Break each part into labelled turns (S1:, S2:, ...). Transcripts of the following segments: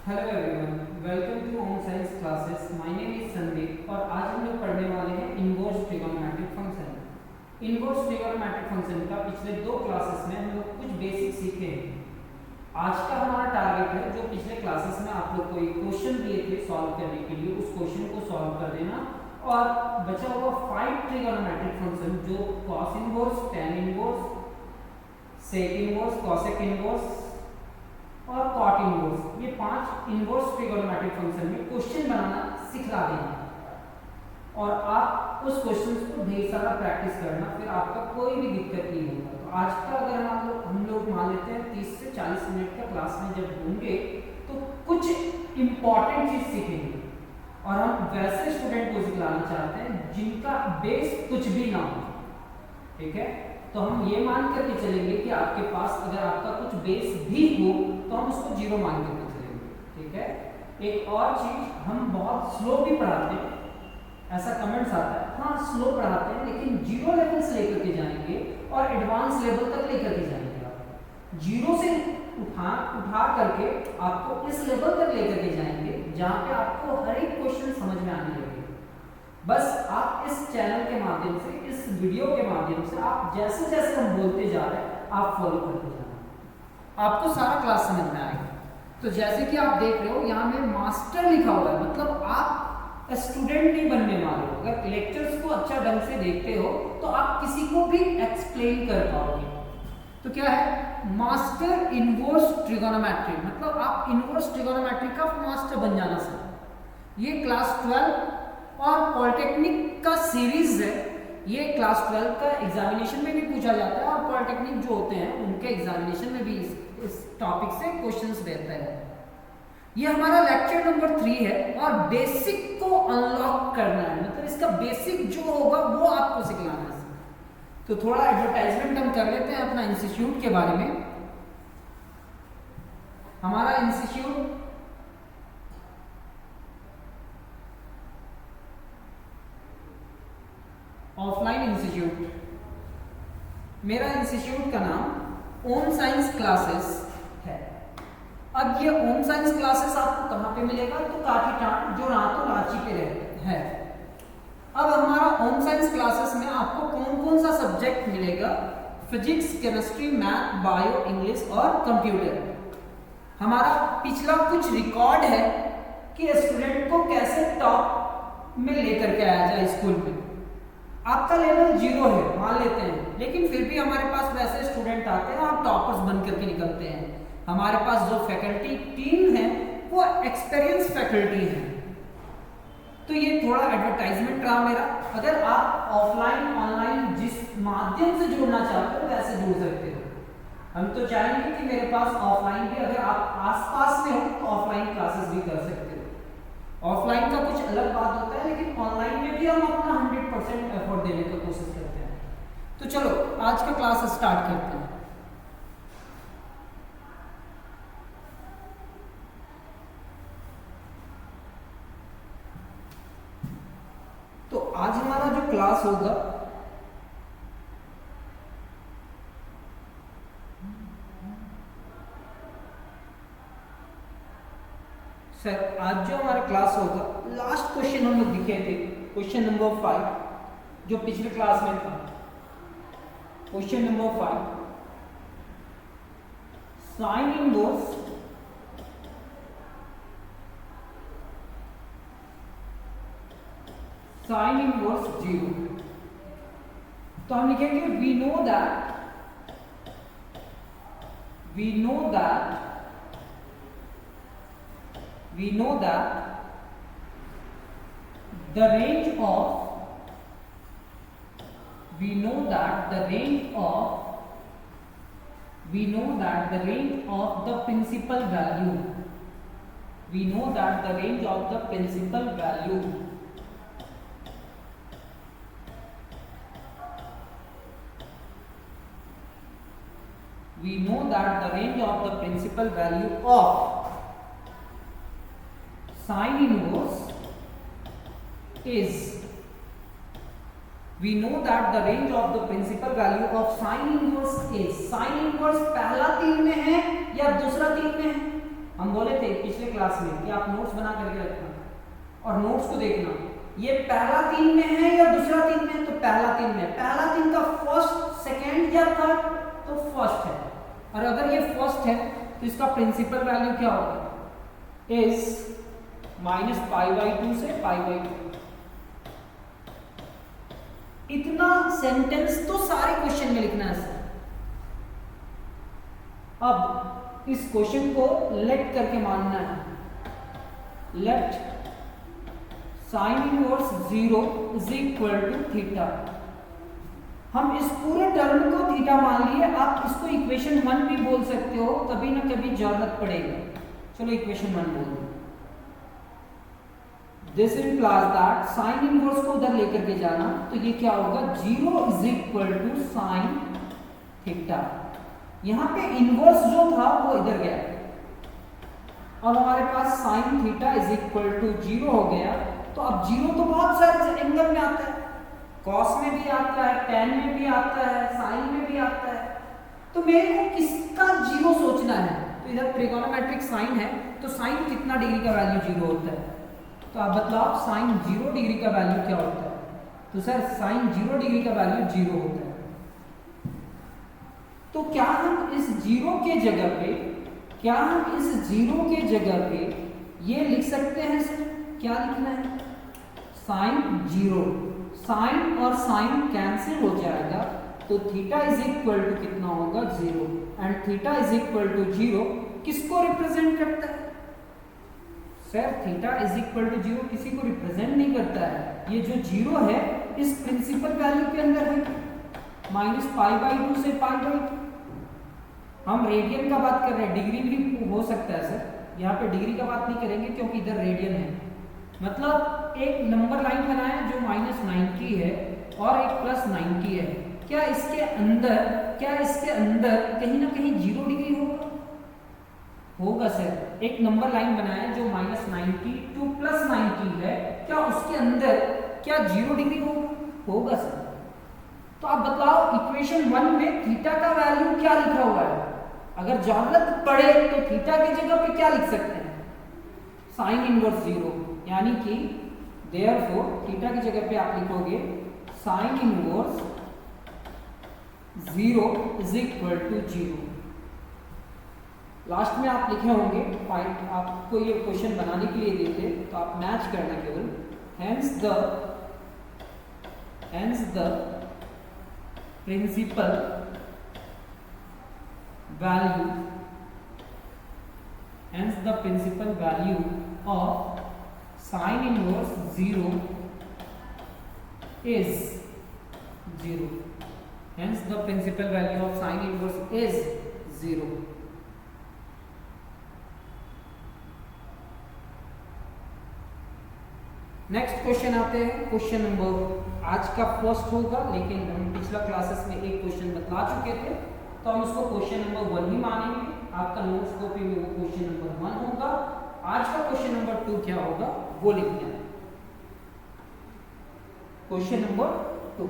S1: Hello everyone, welcome to home science classes. My name is Sandeep और आज हम लोग पढ़ने वाले हैं inverse trigonometric function. Inverse trigonometric function का पिछले दो क्लासेस में हम लोग कुछ बेसिक सीखे हैं। आज का हमारा टारगेट है जो पिछले क्लासेस में आप लोग को एक क्वेश्चन दिए थे सॉल्व करने के लिए, उस क्वेश्चन को सॉल्व कर देना और बचा हुआ 5 ट्रिगोनोमेट्रिक फंक्शन जो cos inverse, tan inverse, sec inverse, cosec inverse और कॉट इनवर्स, ये 5 इनवर्स ट्रिगोनोमेट्रिक फंक्शन में क्वेश्चन बनाना सिखला देंगे और आप उस क्वेश्चंस को ढेर सारा प्रैक्टिस करना, फिर आपका कोई भी दिक्कत नहीं होगा। तो आज का अगर हम लोग मान लेते हैं 30 से 40 मिनट का क्लास में जब होंगे तो कुछ इंपॉर्टेंट चीज सीखेंगे और हम वैसे स्टूडेंट को सिखलाना चाहते हैं जिनका बेस कुछ भी ना हो। ठीक है, तो हम ये मान करके चलेंगे कि आपके पास अगर आपका कुछ बेस भी हो तो हम उसको जीरो मान करके चलेंगे। ठीक है, एक और चीज, हम बहुत स्लो भी पढ़ाते हैं, ऐसा कमेंट्स आता है, हाँ स्लो पढ़ाते हैं लेकिन जीरो लेवल से लेकर के जाएंगे और एडवांस लेवल तक लेकर के जाएंगे। आप जीरो से उठा करके आपको इस लेवल तक लेकर के जाएंगे जहां पे आपको हर एक क्वेश्चन समझ में आने लगेगा। बस आप इस चैनल के माध्यम से, इस वीडियो के माध्यम से आप जैसे जैसे हम बोलते जा रहे हैं आप फॉलो करते जाना, आपको सारा क्लास समझ में आएगा। तो जैसे कि आप देख रहे हो यहाँ में मास्टर लिखा हुआ है, मतलब आप स्टूडेंट नहीं बनने वाले हो। अगर लेक्चर्स को अच्छा ढंग से देखते हो तो आप किसी को भी एक्सप्लेन कर पाओगे। तो क्या है मास्टर इनवर्स ट्रिगोनोमेट्री, मतलब आप इनवर्स ट्रिगोनोमेट्री का मास्टर बन जाना सर। ये क्लास 12 और पॉलिटेक्निक का सीरीज है। ये क्लास 12 का एग्जामिनेशन में भी पूछा जाता है और पॉलिटेक्निक जो होते हैं उनके एग्जामिनेशन में भी इस टॉपिक से क्वेश्चंस रहते हैं। ये हमारा लेक्चर नंबर 3 है और बेसिक को अनलॉक करना है, मतलब इसका बेसिक जो होगा वो आपको सिखाना है। तो थोड़ा एडवर्टाइजमेंट हम कर लेते हैं अपना इंस्टीट्यूट के बारे में। हमारा इंस्टीट्यूट ऑफलाइन इंस्टीट्यूट, मेरा इंस्टीट्यूट का नाम ओन साइंस क्लासेस है। अब ये ओन साइंस क्लासेस आपको कहाँ पे मिलेगा, तो काठीटाण जो रांची पे रहते हैं। अब हमारा ओन साइंस क्लासेस में आपको कौन कौन सा सब्जेक्ट मिलेगा, physics, chemistry, math, bio, English और कंप्यूटर। हमारा पिछला कुछ रिकॉर्ड है कि स्टूडेंट को कैसे टॉप में लेकर के आया जाए स्कूल में। आपका लेवल 0 है मान लेते हैं, लेकिन फिर भी हमारे पास वैसे स्टूडेंट आते हैं और टॉपर्स बन करके निकलते हैं। हमारे पास जो फैकल्टी टीम है वो एक्सपीरियंस फैकल्टी है। तो ये थोड़ा एडवर्टाइजमेंट रहा मेरा। अगर आप ऑफलाइन ऑनलाइन जिस माध्यम से जुड़ना चाहते हो वैसे जुड़ सकते हो। हम तो चाहेंगे कि मेरे पास ऑफलाइन भी, अगर आप आसपास में हो तो ऑफलाइन क्लासेस भी कर सकते हो। ऑफलाइन का कुछ अलग बात होता है, लेकिन ऑनलाइन में भी हम अपना 100% एफर्ट देने की कोशिश करते हैं। तो चलो आज का क्लास स्टार्ट करते हैं। तो आज हमारा जो क्लास होगा सर, आज जो हमारा क्लास होगा, लास्ट क्वेश्चन हम लोग दिखे थे, क्वेश्चन नंबर 5 जो पिछले क्लास में था। Question number 5, sine inverse sine inverse 0। तो हम लिखेंगे we know that the range of the principal value of sine inverse is, we know that the range of the principal value of sin inverse is, sin inverse पहला तीन में है या दूसरा तीन में है, हम बोले थे पिछले क्लास में कि आप नोट्स बना करके रखना और नोट्स को देखना, ये पहला 3 में है या दूसरा 3 में है, तो पहला 3 में है। पहला 3 का फर्स्ट, सेकंड या थर्ड, तो फर्स्ट है। और अगर ये फर्स्ट है तो इसका प्रिंसिपल वैल्यू क्या होगा, इज -π/2 से π/2। इतना सेंटेंस तो सारे क्वेश्चन में लिखना है सर। अब इस क्वेश्चन को लेट करके मानना है, let sin inverse 0 is equal to theta. हम इस पूरे टर्म को थीटा मान लिए, आप इसको इक्वेशन 1 भी बोल सकते हो, कभी ना कभी जरूरत पड़ेगा। चलो इक्वेशन 1 बोल दो। This implies that sine inverse को उधर लेकर के जाना, तो ये क्या होगा, 0 is equal to sine theta. यहां पे इनवर्स जो था वो इधर गया और हमारे पास sine theta is equal to 0 हो गया। तो अब 0 तो बहुत सारे एंगल में आता है, कॉस में भी आता है, टेन में भी आता है, साइन में भी आता है, तो मेरे को किसका 0 सोचना है। तो इधर ट्रिगोनोमेट्रिक साइन है, तो साइन कितना डिग्री का वैल्यू 0 होता है, तो आप बताओ साइन 0 डिग्री का वैल्यू क्या होता है। तो सर साइन 0 डिग्री का वैल्यू 0 होता है। तो क्या हम इस 0 के जगह पे, क्या हम इस 0 के जगह पे ये लिख सकते हैं सर, क्या लिखना है, साइन 0, साइन और साइन कैंसिल हो जाएगा, तो थीटा इज इक्वल टू कितना होगा, 0। And theta is equal to 0 किसको रिप्रेजेंट करता है sir, theta is equal to 0 किसी को रिप्रेजेंट नहीं करता है। ये जो 0 है इस प्रिंसिपल वैल्यू के अंदर है, -π/2 से π/2। हम रेडियन का बात कर रहे हैं, डिग्री भी हो सकता है सर, यहाँ पे डिग्री का बात नहीं करेंगे क्योंकि इधर रेडियन है। मतलब एक नंबर लाइन बनाया जो -90 है और एक +90 है, क्या इसके अंदर कहीं ना कहीं 0 डिग्री होगा सर। एक नंबर लाइन बनाया जो -90 टू +90 है, क्या उसके अंदर क्या 0 डिग्री होगा सर। तो आप बताओ इक्वेशन 1 में थीटा का वैल्यू क्या लिखा हुआ है, अगर जरूरत पड़े तो थीटा की जगह पे क्या लिख सकते हैं, साइन इनवर्स 0, यानी कि देयरफॉर थीटा की जगह पे आप लिखोगे sine inverse 0 is equal to 0। Last में आप लिखे होंगे, आपको ये क्वेश्चन बनाने के लिए देते तो आप मैच करना केवल, hence the principal value of sine inverse 0 is 0। Hence the principal value of sine inverse is 0। Next question आते हैं, क्वेश्चन नंबर आज का फर्स्ट होगा, लेकिन हम पिछला क्लासेस में एक क्वेश्चन बतला चुके थे, तो हम इसको क्वेश्चन नंबर 1 ही मानेंगे। आपका नोट्स कॉपी में वो क्वेश्चन नंबर 1 होगा। आज का क्वेश्चन नंबर 2 क्या होगा वो लिखना है। Question number 2,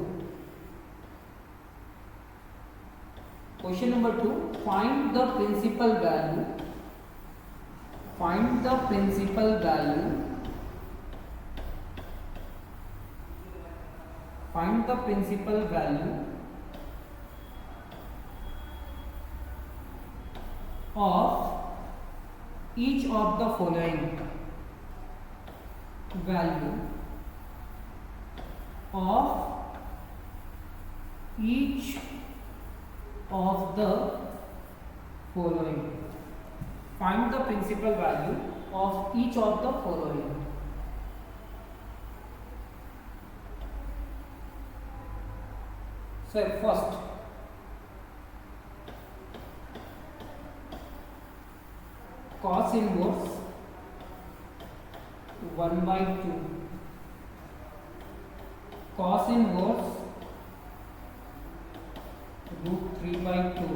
S1: question number 2, find the principal value of each of the following value of each of the following, find the principal value of each of the following। So first cos inverse 1/2, cos inverse √3/2,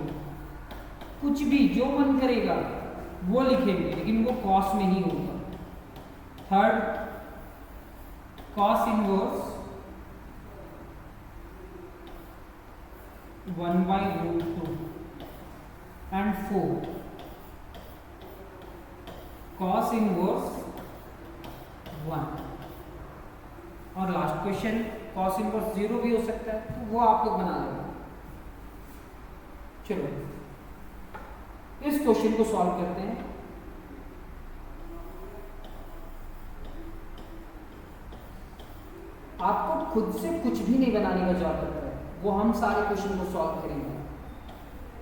S1: कुछ भी जो मन करेगा वो लिखेंगे, लेकिन वो cos में ही होगा। Third cos inverse 1/√2 and 4 cos inverse 1, और लास्ट क्वेश्चन cos इनवर्स 0 भी हो सकता है, तो वो आप लोग बना लेंगे। चलो इस क्वेश्चन को सॉल्व करते हैं। आपको खुद से कुछ भी नहीं बनाने का जरूरत है, वो हम सारे क्वेश्चन को सॉल्व करेंगे।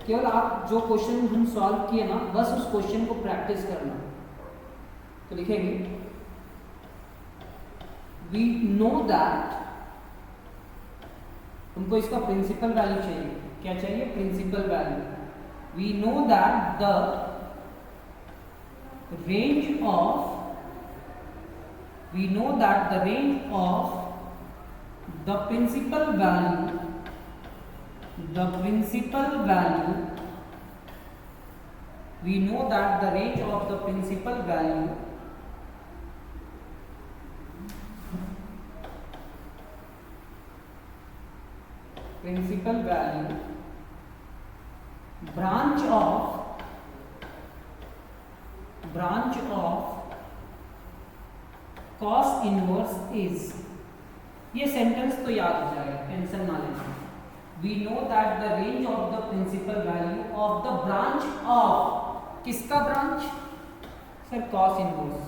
S1: केवल आप जो क्वेश्चन हम सॉल्व किए ना, बस उस क्वेश्चन को प्रैक्टिस करना। तो लिखेंगे वी नो दैट, हमको इसका प्रिंसिपल वैल्यू चाहिए। क्या चाहिए? Principal value. We know that the range of the principal value we know that the range of the principal value branch of cos inverse is. ये sentence तो याद हो जाएगा, टेंशन ना लेना। We know that the range of the principal value of the branch of, किसका branch? Sir cos inverse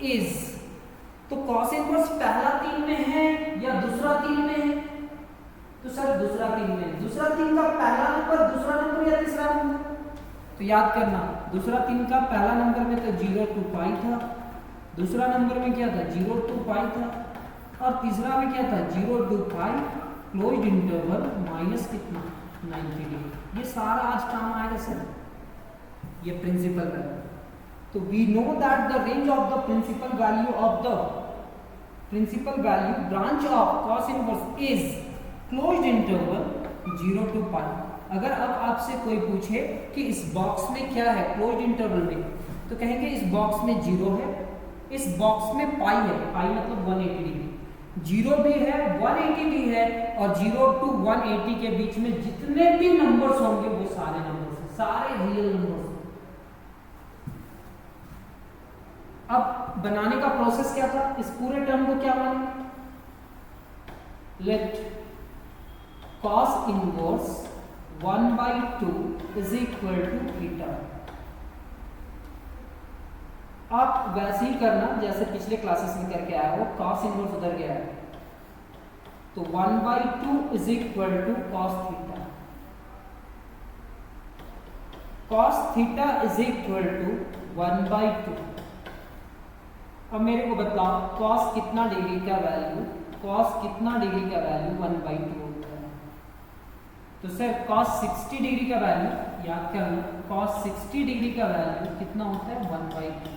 S1: is. तो cos inverse पहला 3 में है या दूसरा 3 में है? तो सर दूसरा 3 में है। दूसरा 3 का पहला नंबर, दूसरा नंबर या तीसरा नंबर? तो याद करना, दूसरा 3 का पहला नंबर में तो 0 to पाई था, दूसरा नंबर में क्या था? 0 to पाई था, और तीसरा में क्या था? 0 to pi closed interval minus कितना? 90 डिग्री। ये सारा आज काम आएगा सर, ये प्रिंसिपल वैल्यू। तो we know that the range of the principal value branch of cos inverse is closed interval 0 to pi. अगर अब आपसे कोई पूछे कि इस बॉक्स में क्या है क्लोज्ड इंटरवल में, तो कहेंगे इस बॉक्स में 0 है, इस बॉक्स में पाई है, पाई मतलब 180 डिग्री, 0 भी है 180 भी है, और 0 to 180 के बीच में जितने भी नंबर्स होंगे वो सारे नंबर्स हैं, सारे रियल नंबर्स। अब बनाने का प्रोसेस क्या था? इस पूरे टर्म को क्या माने? Let cos inverse 1/2 is equal to theta. आप वैसे ही करना जैसे पिछले क्लासेस में करके आया हो। cos इनवर्स उधर गया है, तो 1/2 is equal to cos theta. cos theta is equal to 1/2। अब मेरे को बताओ cos कितना डिग्री का वैल्यू, cos कितना डिग्री का वैल्यू 1/2 होता है? तो सर cos 60 डिग्री का वैल्यू याद करना, cos 60 डिग्री का वैल्यू कितना होता है? 1/2।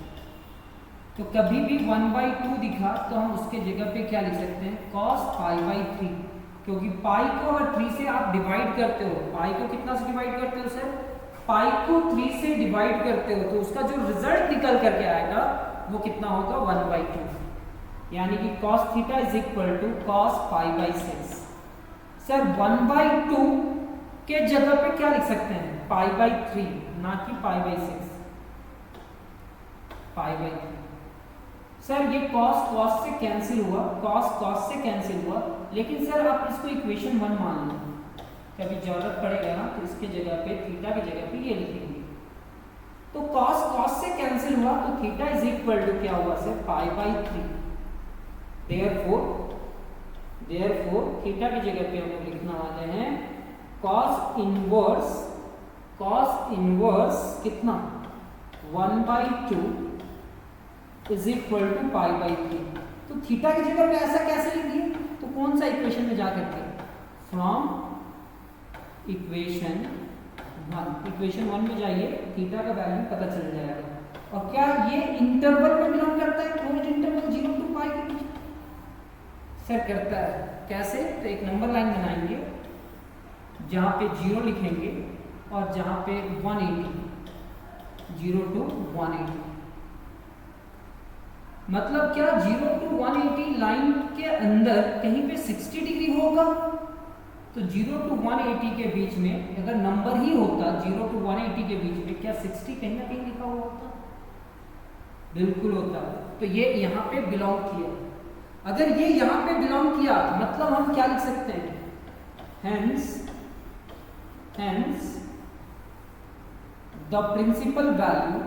S1: तो कभी भी 1/2 दिखा तो हम उसके जगह पे क्या लिख सकते हैं? cos π/3, क्योंकि पाई को अगर 3 से आप डिवाइड करते हो, पाई को कितना से डिवाइड करते हो सर? पाई को 3 से डिवाइड करते हो, तो उसका जो रिजल्ट निकल करके आएगा वो कितना होगा? 1/2। यानी कि cos theta is equal to cos π/6। Sir 1/2 के जगह पे क्या लिख सकते हैं? π/3, ना कि π/6, π/3। सर ये cos से कैंसिल हुआ, cos से कैंसिल हुआ, लेकिन सर आप इसको इक्वेशन 1 मान लो, कभी जरूरत पड़ेगा ना तो इसके जगह पे थीटा की जगह पे ये लिखेंगे। तो cos से कैंसिल हुआ तो थीटा इज इक्वल टू क्या हुआ सर? π/3। देयरफॉर थीटा की जगह पे हम लोग लिखने वाले हैं cos इनवर्स कितना? 1/2 इज इक्वल टू π/3। तो थीटा की जगह पे ऐसा कैसे लिख दिए? तो कौन सा इक्वेशन में जा करके? फ्रॉम इक्वेशन 1 में जाइए, थीटा का वैल्यू पता चल जाएगा। और क्या ये इंटरवल में बिलोंग करता है? क्लोज्ड इंटरवल 0 to पाई के बीच? सर करता है। कैसे? तो एक नंबर लाइन बनाएंगे जहां पे 0 लिखेंगे और जहां पे 180, 0 to 180। मतलब क्या? 0 to 180 लाइन के अंदर कहीं पे 60 डिग्री होगा, तो 0 to 180 के बीच में अगर नंबर ही होता 0 to 180 के बीच में, क्या 60 कहीं ना कहीं लिखा हुआ होता? बिल्कुल होता है। तो ये यहाँ पे बिलोंग किया। अगर ये यहाँ पे बिलोंग किया मतलब हम क्या लिख सकते हैं, hence the principal value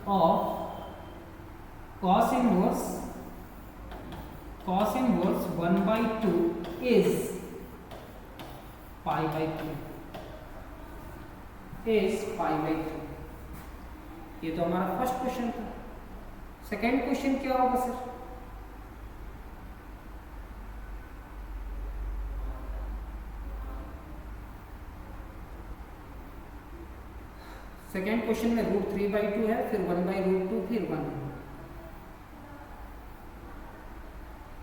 S1: of cos inverse 1/2 is pi by 2 ये तो हमारा फर्स्ट क्वेश्चन था। सेकेंड क्वेश्चन क्या होगा सर? सेकेंड क्वेश्चन में √3/2 है, फिर 1/√2, फिर 1।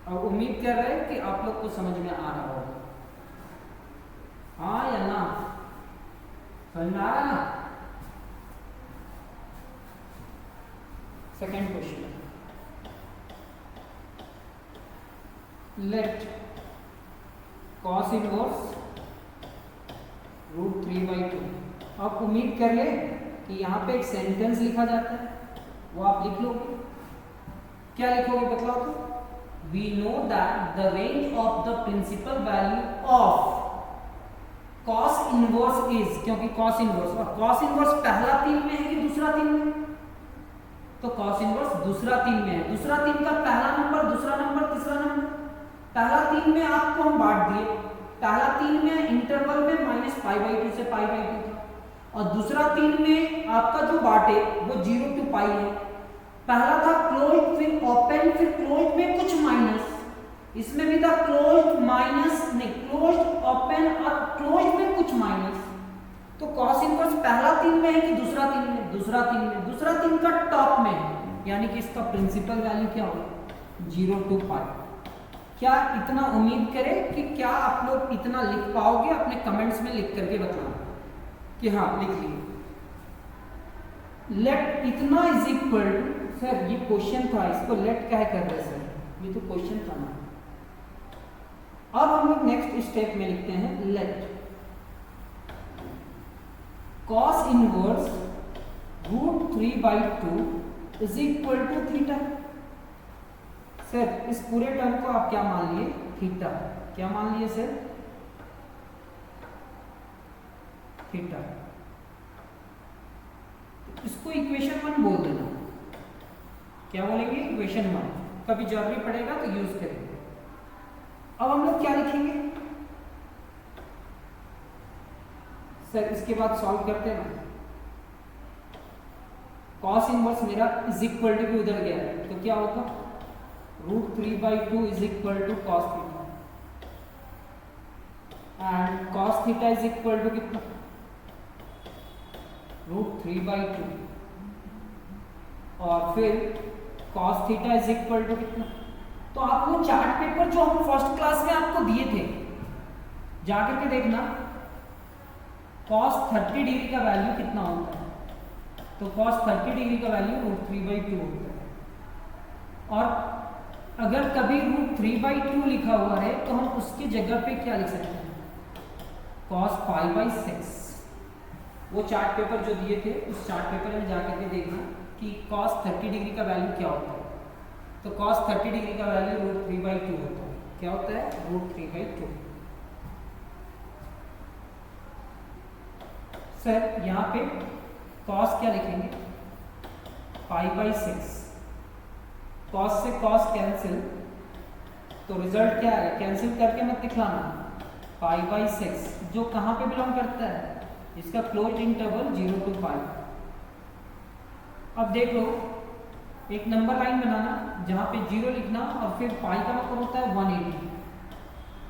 S1: अब उम्मीद कर रहे हैं कि आप लोग को समझ में आ रहा होगा, हाँ या ना? समझ में आ रहा है ना? Second question, let cos inverse √3/2। आप उम्मीद कर ले कि यहाँ पे एक सेंटेंस लिखा जाता है, वो आप लिख लोगे। क्या लिखोगे बतलाओ तो? We know that the range of the principal value of cos inverse is, क्योंकि cos इनवर्स और cos इनवर्स पहला 3 में है कि दूसरा 3 में? तो cos इनवर्स दूसरा 3 में है। दूसरा 3 का पहला नंबर, दूसरा नंबर, तीसरा नंबर। पहला 3 में आपको हम बांट दिए। पहला 3 में इंटरवल में -π/2 से π/2 था, और दूसरा 3 में आपका जो बांटे वो 0 to π है। पहला था क्लोज्ड, फिर ओपन, फिर क्लोज्ड में कुछ माइनस। इसमें भी था क्लोज्ड माइनस, नहीं क्लोज्ड ओपन और क्लोज्ड में कुछ माइनस। तो cos इनवर्स पहला 3 में है कि दूसरा 3 में? दूसरा 3 में। दूसरा 3 का टॉप में है, यानी कि इसका प्रिंसिपल वैल्यू क्या होगा? 0 to π। क्या इतना उम्मीद करें कि क्या आप लोग इतना लिख पाओगे? अपने कमेंट्स में लिख करके बताना कि हाँ लिख लिए। लेट इतना इज इक्वल टू, सर ये क्वेश्चन था, इसको लेट क्या कर रहे सर? ये तो क्वेश्चन था ना। अब हम लोग नेक्स्ट स्टेप में लिखते हैं, let cos inverse √3/2 is equal to theta. Sir इस पूरे टर्म को आप क्या मान लिए? थीटा। क्या मान लिए सर? थीटा। इसको इक्वेशन 1 बोल देना। क्या बोलेंगे? इक्वेशन 1। कभी जरूरी पड़ेगा तो यूज करेंगे। अब हम लोग क्या लिखेंगे सर? इसके बाद सॉल्व करते हैं ना। cos इनवर्स मेरा इज इक्वल टू भी उधर गया है, तो क्या होगा? √3/2 is equal to cos theta, and cos theta is equal to कितना? √3/2, और फिर cos theta is equal to कितना? तो आप वो चार्ट पेपर जो हम फर्स्ट क्लास में आपको दिए थे, जाकर के देखना cos 30 डिग्री का वैल्यू कितना होता है। तो cos 30 डिग्री का वैल्यू √3/2 होता है। और अगर कभी √3/2 लिखा हुआ है तो हम उसकी जगह पे क्या लिख सकते हैं? cos π/6। वो चार्ट पेपर जो दिए थे उस चार्ट पेपर में जाकर के देखना कि cos 30 डिग्री का वैल्यू क्या होता है। तो cos 30 डिग्री का वैल्यू √3/2 होता है। क्या होता है? √3/2। सर यहाँ पे cos क्या लिखेंगे? π/6। cos से cos कैंसिल, तो रिजल्ट क्या है? कैंसिल करके मत दिखाना। π/6 जो कहाँ पे बिलोंग करता है? इसका क्लोज्ड इंटरवल 0 to π। अब देख लो, एक नंबर लाइन बनाना जहाँ पे 0 लिखना और फिर पाई का मतलब होता है 180।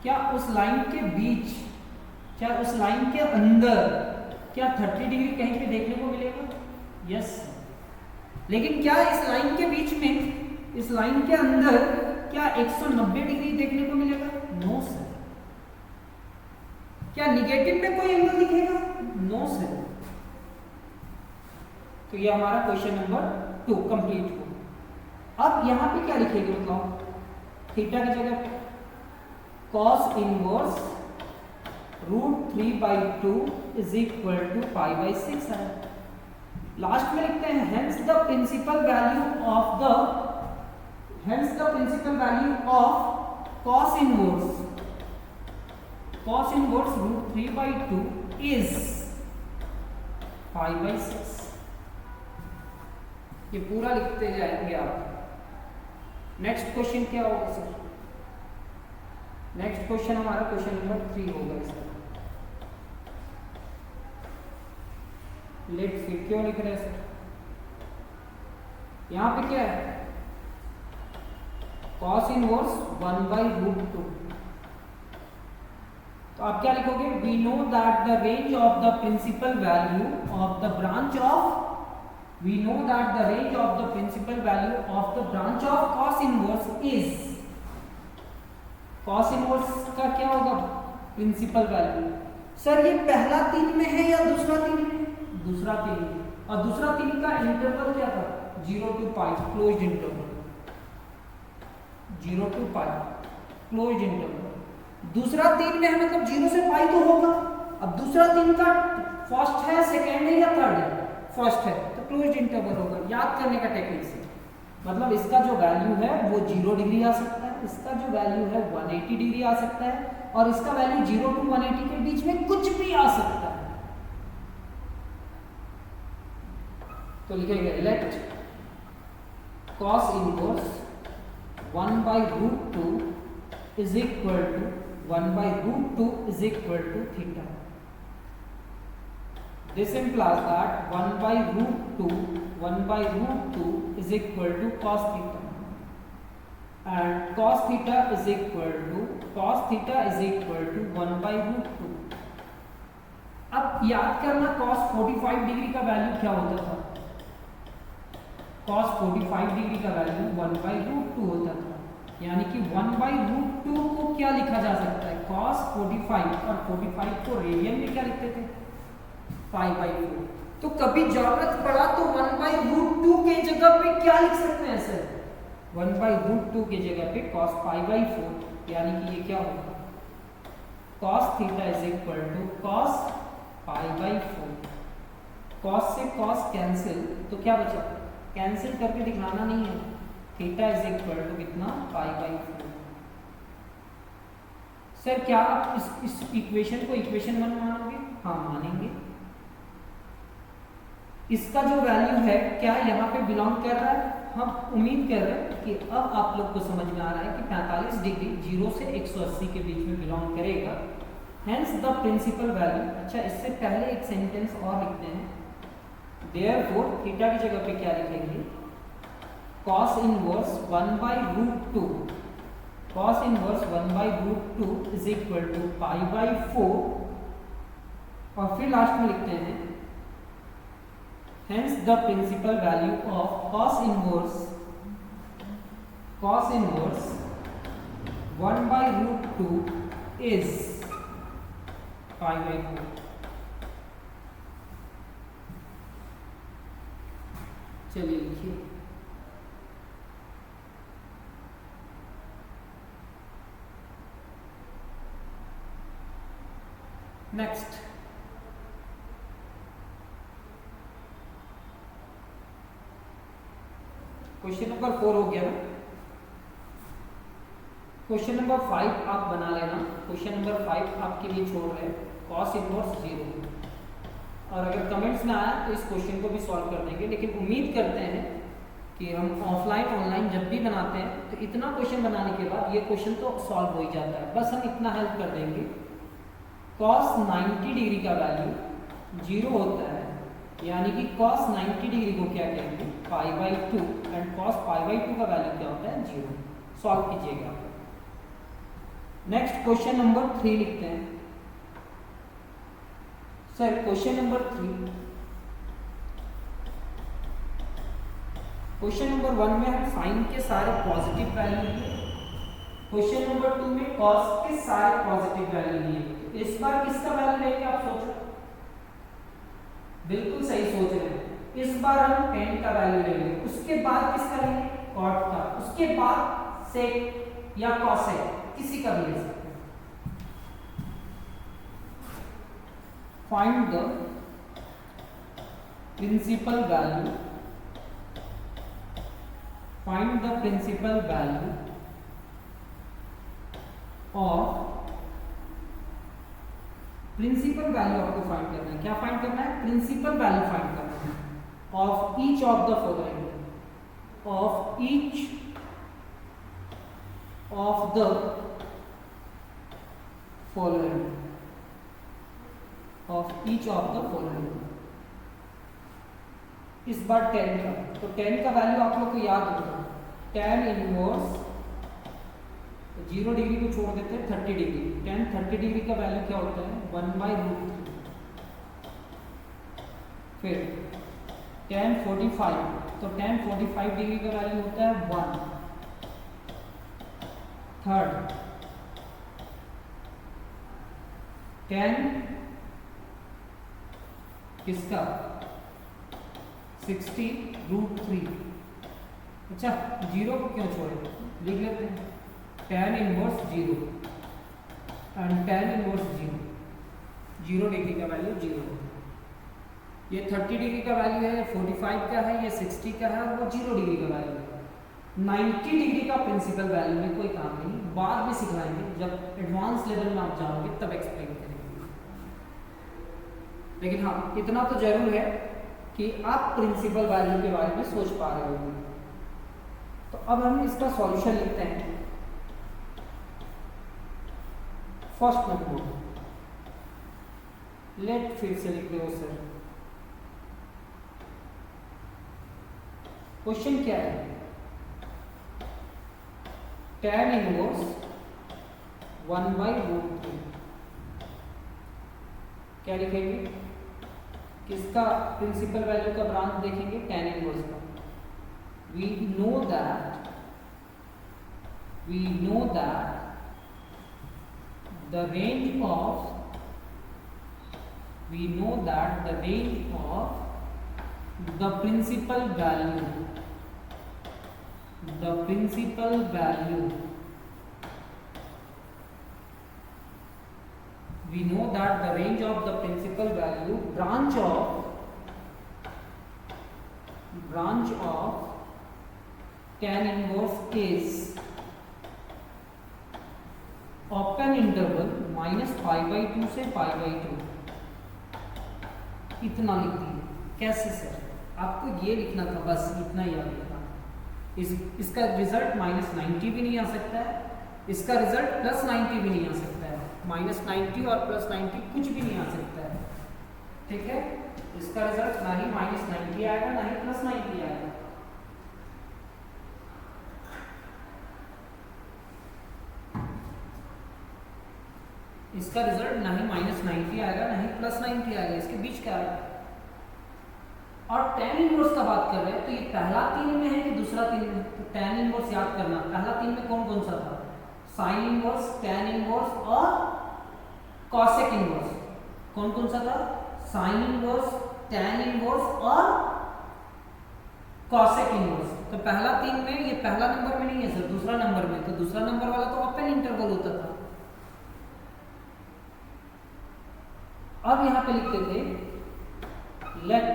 S1: क्या उस लाइन के बीच, क्या उस लाइन के अंदर क्या 30 डिग्री कहीं पे देखने को मिलेगा? यस। लेकिन क्या इस लाइन के बीच में, इस लाइन के अंदर क्या 190 डिग्री देखने को मिलेगा? No sir. क्या निगेटिव में कोई एंगल दिखेगा? No sir. तो ये हमारा क्वेश्चन नंबर 2 कंप्लीट हो। अब यहां पे क्या लिखेंगे बताओ? थीटा की जगह cos inverse √3/2 is equal to π/6 है। लास्ट में लिखते हैं hence the principal value of cos inverse √3/2 is π/6। ये पूरा लिखते जाएंगे आप। नेक्स्ट क्वेश्चन क्या होगा सर? नेक्स्ट क्वेश्चन हमारा क्वेश्चन नंबर 3 होगा इसका। लेट फिर क्यों लिख रहे हैं सर? यहां पे क्या है? cos inverse 1/√2। तो आप क्या लिखोगे? We know that the range of the principal value of the branch of cos inverse is, cos inverse का क्या होगा? Principal value. सर ये पहला 3 में है या दूसरा 3 में? दूसरा 3 में। और दूसरा 3 का इंटरवल क्या था? 0 to π, closed interval. 0 to π, closed interval. दूसरा 3 में है मतलब 0 से π तो होगा। अब दूसरा 3 का फर्स्ट है, सेकेंड है या थर्ड है? फर्स्ट है, तो क्लोज्ड इंटरवल होगा। याद करने का टेक्निक से, मतलब इसका जो वैल्यू है वो 0 डिग्री आ सकता है, इसका जो वैल्यू है 180 डिग्री आ सकता है, और इसका वैल्यू 0 to 180 के बीच में कुछ भी आ सकता है। तो लिखेंगे let cos inverse 1/√2 is equal to 1/√2 is equal to theta. This implies that 1/√2 is equal to cos theta, and cos theta is equal to 1/√2। अब याद करना cos 45 डिग्री का वैल्यू क्या होता था? cos 45 डिग्री का वैल्यू 1/√2 होता था। यानी कि 1/√2 को क्या लिखा जा सकता है? cos 45, और 45 को रेडियन में क्या लिखते थे? π/4। तो कभी जरूरत पड़ा तो 1/√2 के जगह पे क्या लिख सकते हैं सर? 1/√2 के जगह पे cos π/4, यानी कि ये क्या होगा? cos theta is equal to cos π/4। cos से cos कैंसिल, तो क्या बचा? कैंसिल करके दिखाना नहीं है। थीटा इज इक्वल टू कितना? π/4। सर क्या आप इस इक्वेशन को इक्वेशन 1 मानोगे? हाँ मानेंगे। इसका जो वैल्यू है क्या यहाँ पे बिलोंग कर रहा है? हम उम्मीद कर रहे हैं कि अब आप लोग को समझ में आ रहा है कि 45 डिग्री 0 से 180 के बीच में बिलोंग करेगा। Hence the principal value. अच्छा, इससे पहले एक सेंटेंस और लिखते हैं। देयरफॉर थीटा की जगह पे क्या लिखेंगे? cos inverse 1/√2 is equal to π/4, और फिर लास्ट में लिखते हैं hence the principal value of cos inverse 1/√2 is π/4। चलिए लिखिए। नेक्स्ट क्वेश्चन नंबर 4 हो गया ना। क्वेश्चन नंबर 5 आप बना लेना। क्वेश्चन नंबर 5 आपके लिए छोड़ रहे हैं cos इनवर्स 0, और अगर कमेंट्स में आया तो इस क्वेश्चन को भी सॉल्व कर देंगे। लेकिन उम्मीद करते हैं कि हम ऑफलाइन ऑनलाइन जब भी बनाते हैं तो इतना क्वेश्चन बनाने के बाद ये क्वेश्चन तो सॉल्व हो ही जाता है। बस हम इतना हेल्प कर देंगे। cos 90 डिग्री का वैल्यू 0 होता है, यानी कि cos 90 डिग्री को क्या कहेंगे? π/2, एंड cos π/2 का वैल्यू क्या होता है? 0। सॉल्व कीजिएगा। नेक्स्ट क्वेश्चन नंबर 3 लिखते हैं। Sir question number 3, question number 1 में हम साइन के सारे पॉजिटिव वैल्यू लिए, क्वेश्चन नंबर 2 में cos के सारे पॉजिटिव वैल्यू लिए। इस बार किसका वैल्यू लेंगे आप सोचो? बिल्कुल सही सोच रहे हैं। इस बार हम tan का वैल्यू लेंगे, उसके बाद किसका लेंगे? cot का, उसके बाद sec या cosec, किसी का भी ले सकते हैं। Find the principal value, find the principal value और प्रिंसिपल वैल्यू आपको फाइंड करना है। क्या फाइंड करना है? प्रिंसिपल वैल्यू फाइंड करना है of each of the following, of each of the following, of each of the following. इस बार 10 का, तो 10 का वैल्यू आप लोग को याद होगा, tan इनवर्स 0 डिग्री को छोड़ देते हैं 30 डिग्री, tan 30 डिग्री का वैल्यू क्या होता है? 1/√3। फिर tan 45, तो tan 45 डिग्री का वैल्यू होता है 1। थर्ड tan किसका? 60√3। अच्छा, 0 को क्यों छोड़े? लिख लेते हैं tan inverse 0 and tan inverse 0 degree का वैल्यू 0। ये 30 डिग्री का वैल्यू है, 45 का है, ये 60 का है, और वो 0 डिग्री का वैल्यू है। 90 डिग्री का प्रिंसिपल वैल्यू में कोई काम नहीं, बाद में सिखलाएंगे, जब एडवांस लेवल में आप जाओगे तब एक्सप्लेन करेंगे। लेकिन हाँ, इतना तो जरूर है कि आप प्रिंसिपल वैल्यू के बारे में सोच पा रहे होंगे। तो अब हम इसका सॉल्यूशन लिखते हैं। फर्स्ट नंबर, लेट फिर से लिख दो सर। क्वेश्चन क्या है? tan inverse 1/√3। क्या लिखेंगे? किसका प्रिंसिपल वैल्यू का ब्रांच देखेंगे? tan इनवर्स का। we know that the range of the principal value we know that the range of the principal value branch of tan inverse is open interval -π/2 से π/2। इतना लिख दिए। कैसे सर? आपको ये लिखना था, बस इतना याद रखना। इसका रिजल्ट -90 भी नहीं आ सकता है, इसका रिजल्ट +90 भी नहीं आ सकता है, -90 और +90 कुछ भी नहीं आ सकता है। ठीक है, इसका रिजल्ट ना ही -90 आएगा ना ही +90 आएगा। इसका रिजल्ट ना ही -90 आएगा ना ही +90 आएगा, इसके बीच का आएगा। और tan इनवर्स का बात कर रहे हैं तो ये पहला 3 में है कि दूसरा 3 में? तो tan इनवर्स याद करना, पहला 3 में कौन कौन सा था? sin इनवर्स, tan इनवर्स और cosec इनवर्स। कौन कौन सा था? sin इनवर्स, tan इनवर्स और cosec इनवर्स। तो पहला 3 में, ये पहला नंबर में नहीं है सर, दूसरा नंबर में। तो दूसरा नंबर वाला तो ओपन इंटरवल होता था। अब यहां पे लिखते थे लेट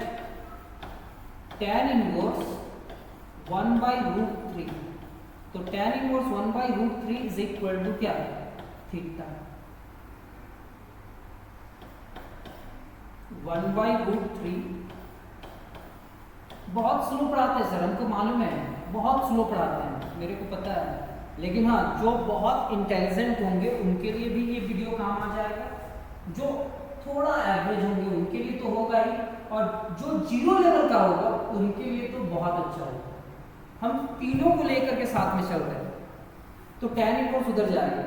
S1: tan इनवर्स 1/√3। तो tan inverse 1/√3 is equal to क्या? थीटा। 1/√3 बहुत स्लो पढ़ाते हैं सर, हमको मालूम है, बहुत स्लो पढ़ाते हैं, मेरे को पता है। लेकिन हाँ, जो बहुत इंटेलिजेंट होंगे उनके लिए भी ये वीडियो काम आ जाएगा, जो थोड़ा एवरेज होंगे उनके लिए तो होगा ही, और जो 0 लेवल का होगा उनके लिए तो बहुत अच्छा होगा। हम तीनों को लेकर के साथ में चल रहे हैं। तो tan इनवर्स उधर जाएगा,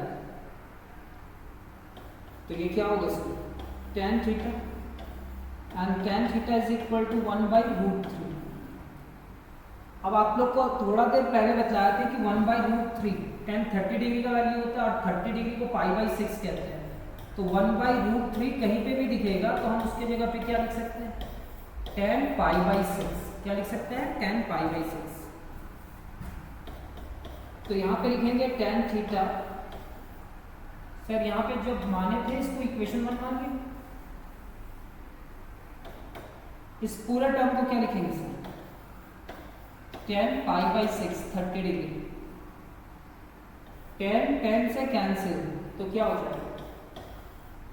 S1: तो ये क्या होगा sir? tan theta, and tan theta is equal to 1/√3। अब आप लोग को थोड़ा देर पहले बताया था कि 1/√3 tan 30 डिग्री का वैल्यू होता है और 30 डिग्री को π/6 कहते हैं। तो 1/√3 कहीं पे भी दिखेगा तो हम उसके जगह पे क्या लिख सकते हैं? tan π/6। क्या लिख सकते हैं? tan π/6। तो यहाँ पे लिखेंगे tan थीटा। सर यहाँ पे जब माने थे इसको इक्वेशन 1 मान लिया, इस पूरे टर्म को क्या लिखेंगे सर? tan π/6 30 degree. tan से कैंसिल तो क्या हो जाएगा?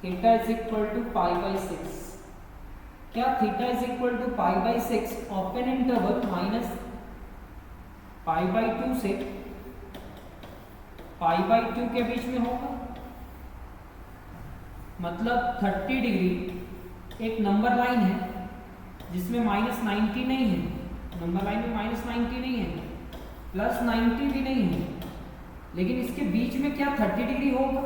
S1: Theta is equal to π/6। क्या theta is equal to π/6 open interval minus π/2 से π/2 के बीच में होगा। मतलब 30 डिग्री एक नंबर लाइन है जिसमें -90 नहीं है, नंबर लाइन में -90 नहीं है, +90 भी नहीं है, लेकिन इसके बीच में क्या 30 डिग्री होगा?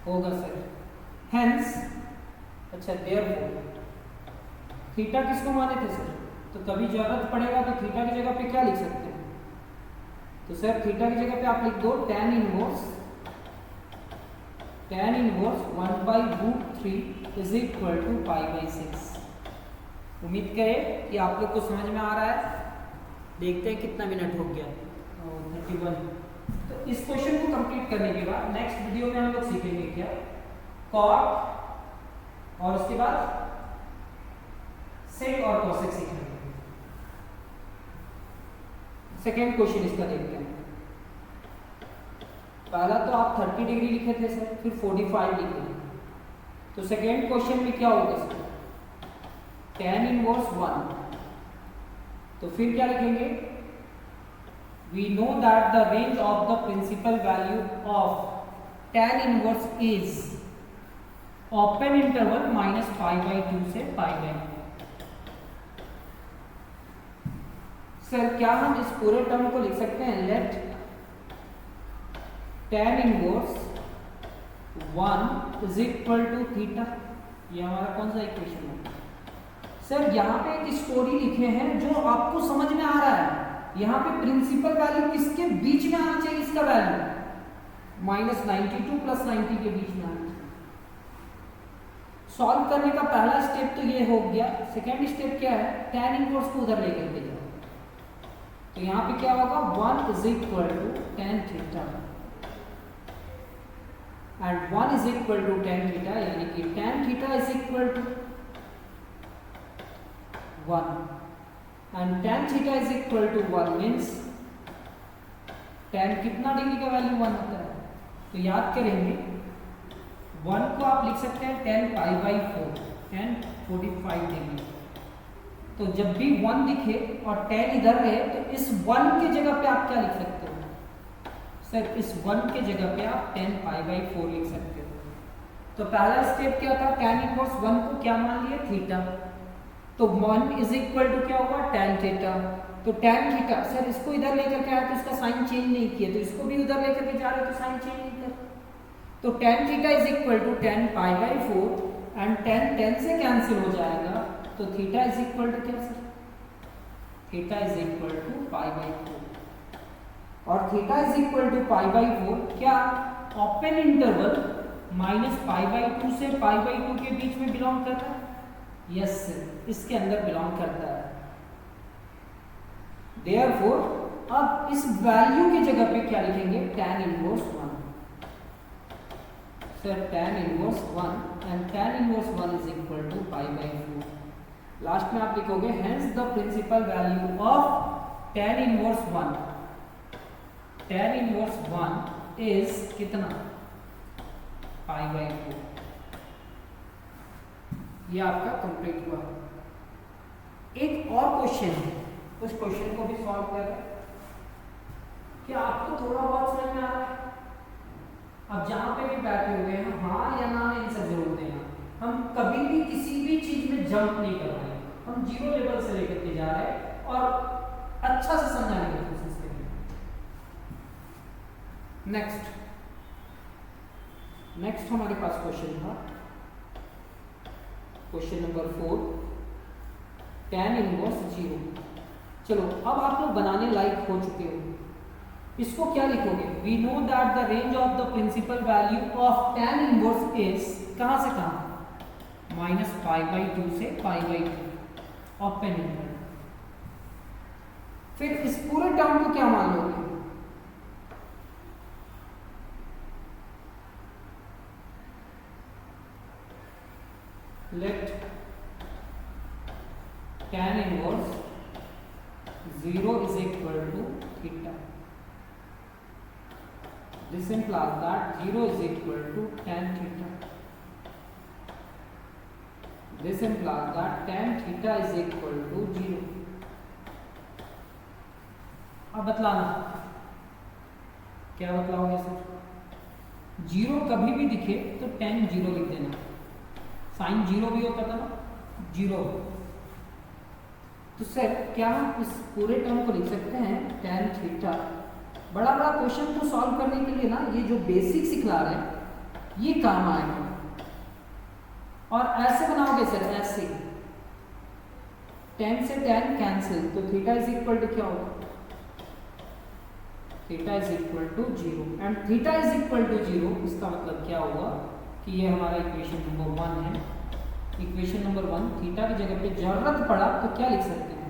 S1: होगा सर। हेंस अच्छा देयरफॉर थीटा किसको माने थे सर? तो कभी जरूरत पड़ेगा तो थीटा की जगह पे क्या लिख सकते हैं? तो सर थीटा की जगह पे आप लिख दो tan inverse 1/√3 is equal to π/6। उम्मीद करें कि आप लोग को समझ में आ रहा है। देखते हैं कितना मिनट हो गया, 31। तो इस क्वेश्चन को कंप्लीट करने के बाद नेक्स्ट वीडियो में हम लोग सीखेंगे क्या कॉट और उसके बाद सेक और कोसेक सीखेंगे। सेकेंड क्वेश्चन इसका देखते हैं। पहला तो आप 30 डिग्री लिखे थे सर, फिर 45 डिग्री। तो सेकेंड क्वेश्चन में क्या होगा सर? tan inverse 1। तो फिर क्या लिखेंगे? We know that the range of the principal value of tan inverse is open interval -π/2 से π/2। सर क्या हम इस पूरे टर्म को लिख सकते हैं? Let tan inverse 1 is equal to theta. ये हमारा कौन सा इक्वेशन है सर? यहाँ पे एक स्टोरी लिखे हैं जो आपको समझ में आ रहा है। यहाँ पे प्रिंसिपल वैल्यू किसके बीच में आना चाहिए? इसका वैल्यू -92 + 90 के बीच में आना चाहिए। सॉल्व करने का पहला स्टेप तो ये हो गया। सेकेंड स्टेप क्या है? tan इनवर्स को उधर लेकर के जाओ। तो यहाँ पे क्या होगा? 1 is equal to tan theta and 1 is equal to tan theta, यानी कि tan theta is equal to 1 and tan theta is equal to 1 means tan कितना डिग्री का वैल्यू 1 होता है? तो याद करेंगे 1 को आप लिख सकते हैं tan π/4, tan 45 डिग्री। तो जब भी 1 दिखे और tan इधर रहे तो इस 1 के जगह पे आप क्या लिख सकते हो सर? इस 1 के जगह पे आप tan π/4 लिख सकते हो। तो पहला स्टेप क्या था? tan इनवर्स 1 को क्या मान लिया? थीटा। तो 1 इज इक्वल टू क्या होगा? tan theta. तो tan थीटा सर इसको इधर लेकर के आया तो इसका साइन चेंज नहीं किया, तो इसको भी उधर लेकर के जा रहे तो साइन चेंज नहीं कर। तो tan theta is equal to tan π/4 and tan से कैंसिल हो जाएगा। तो थीटा इज इक्वल टू क्या sir? Theta is equal to π/4 और थीटा इज इक्वल टू π/4 क्या ओपन इंटरवल -π/2 से π/2 के बीच में बिलोंग करता है? यस सर, इसके अंदर बिलोंग करता है। देयरफॉर अब इस वैल्यू की जगह पे क्या लिखेंगे? tan inverse 1। Sir tan inverse 1 and tan inverse 1 is equal to π/4। Last में आप लिखोगे hence the principal value of tan inverse 1, tan inverse 1 is कितना? π/4। ये आपका कंप्लीट हुआ। एक और क्वेश्चन है, उस क्वेश्चन को भी सॉल्व कर रहे हैं। क्या आपको थोड़ा बहुत समझ में आ रहा है? अब जहां पे भी बैठे हुए हैं हाँ या ना में आंसर जरूर देना। हम कभी भी किसी भी चीज में जंप नहीं कर रहे हैं, हम 0 लेवल से लेकर के जा रहे हैं और अच्छा से समझाने की कोशिश करेंगे। नेक्स्ट हमारे पास क्वेश्चन था क्वेश्चन नंबर 4 tan इनवर्स 0। चलो अब आप लोग बनाने लायक हो चुके हो। इसको क्या लिखोगे? We know that the range of the principal value of tan inverse is कहां से कहां? -π/2 से π/2 ओपन इंटरवल। फिर इस पूरे टर्म को क्या मान लोगे? Let tan inverse 0 is equal to theta. This implies that 0 is equal to tan theta. This implies that tan theta is equal to 0. अब बतलाना, क्या बतलाओगे सर? 0 कभी भी दिखे तो tan 0 लिख देना। साइन 0 भी होता था ना, 0। तो सर क्या हम इस पूरे टर्म को लिख सकते हैं tan थीटा? बड़ा बड़ा क्वेश्चन को सॉल्व करने के लिए ना ये जो बेसिक सिखला रहे हैं ये काम आएगा। और ऐसे बनाओगे सर, ऐसे tan से tan कैंसिल, तो थीटा इज इक्वल टू क्या होगा? Theta is equal to 0 and theta is equal to 0। इसका मतलब क्या हुआ कि ये हमारा इक्वेशन नंबर 1 है। इक्वेशन नंबर 1, थीटा की जगह पे जरूरत पड़ा तो क्या लिख सकते हैं?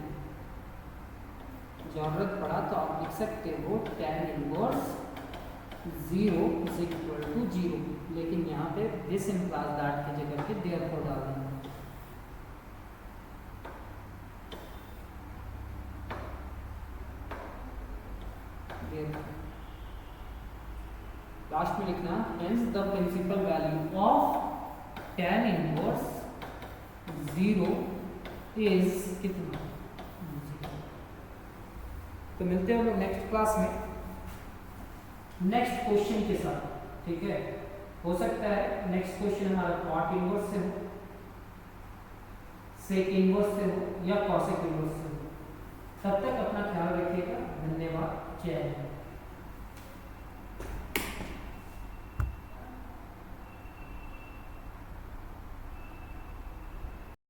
S1: जरूरत पड़ा तो आप लिख सकते हो tan inverse 0 is equal to 0, लेकिन यहाँ पे दिस इम्प्लाइज दैट की जगह पे देयरफॉर डाल देंगे। लास्ट में लिखना hence the principal value of tan inverse 0 is कितना? 0। तो मिलते हैं हम लोग नेक्स्ट क्लास में नेक्स्ट क्वेश्चन के साथ, ठीक है? हो सकता है नेक्स्ट क्वेश्चन हमारा कॉट इनवर्स से हो, सेक इनवर्स से हो या कॉसेक इनवर्स से हो। तब तक अपना ख्याल